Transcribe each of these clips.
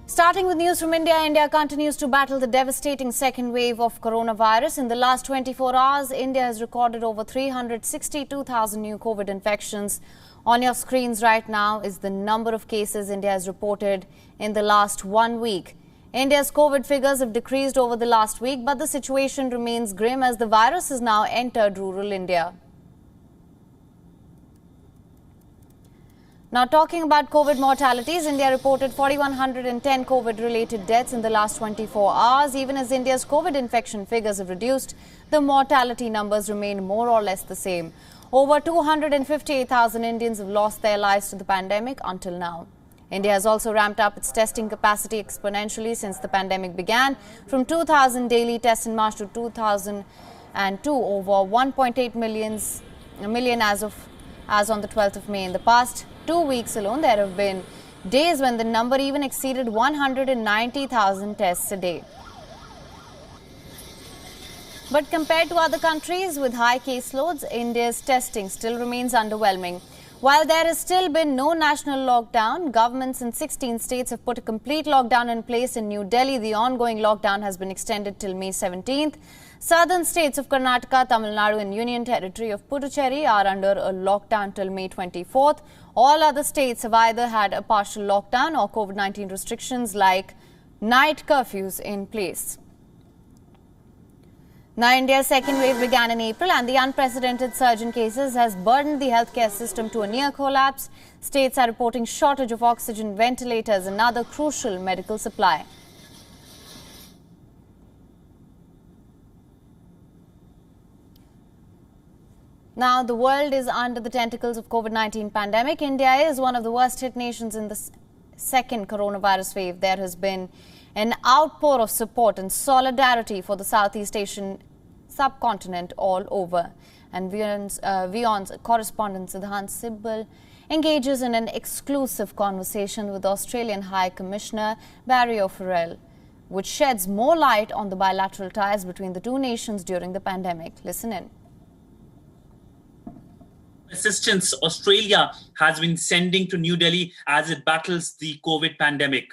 Starting with news from India, India continues to battle the devastating second wave of coronavirus. In the last 24 hours, India has recorded over 362,000 new COVID infections. On your screens right now is the number of cases India has reported in the last 1 week. India's COVID figures have decreased over the last week, but the situation remains grim as the virus has now entered rural India. Now, talking about COVID mortalities, India reported 4,110 COVID-related deaths in the last 24 hours. Even as India's COVID infection figures have reduced, the mortality numbers remain more or less the same. Over 258,000 Indians have lost their lives to the pandemic until now. India has also ramped up its testing capacity exponentially since the pandemic began. From 2,000 daily tests in March to 2002, over 1.8 million as on the 12th of May. In the past 2 weeks alone, there have been days when the number even exceeded 190,000 tests a day. But compared to other countries with high caseloads, India's testing still remains underwhelming. While there has still been no national lockdown, governments in 16 states have put a complete lockdown in place. In New Delhi, the ongoing lockdown has been extended till May 17th. Southern states of Karnataka, Tamil Nadu and Union Territory of Puducherry are under a lockdown till May 24th. All other states have either had a partial lockdown or COVID-19 restrictions like night curfews in place. Now, India's second wave began in April and the unprecedented surge in cases has burdened the healthcare system to a near collapse. States are reporting shortage of oxygen, ventilators and other crucial medical supply. Now, the world is under the tentacles of COVID-19 pandemic. India is one of the worst hit nations in the second coronavirus wave. There has been an outpour of support and solidarity for the Southeast Asian subcontinent all over. And WION's correspondent Siddhant Sibbal engages in an exclusive conversation with Australian High Commissioner Barry O'Farrell, which sheds more light on the bilateral ties between the two nations during the pandemic. Listen in. Assistance Australia has been sending to New Delhi as it battles the COVID pandemic?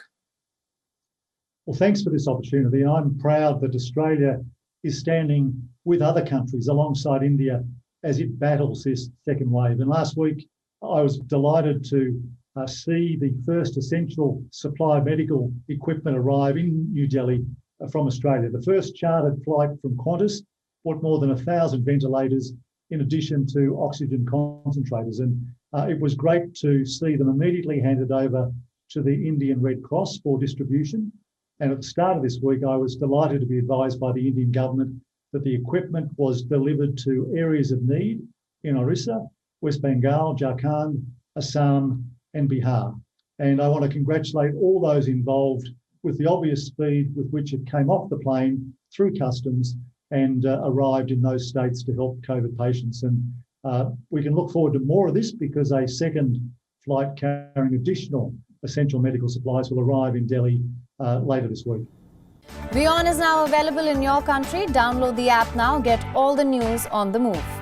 Well, thanks for this opportunity. I'm proud that Australia is standing with other countries alongside India as it battles this second wave. And last week, I was delighted to see the first essential supply of medical equipment arrive in New Delhi from Australia. The first chartered flight from Qantas brought more than 1,000 ventilators in addition to oxygen concentrators. And it was great to see them immediately handed over to the Indian Red Cross for distribution. And at the start of this week, I was delighted to be advised by the Indian government that the equipment was delivered to areas of need in Orissa, West Bengal, Jharkhand, Assam and Bihar. And I want to congratulate all those involved with the obvious speed with which it came off the plane through customs and arrived in those states to help COVID patients. And we can look forward to more of this because a second flight carrying additional essential medical supplies will arrive in Delhi later this week. WION is now available in your country. Download the app now. Get all the news on the move.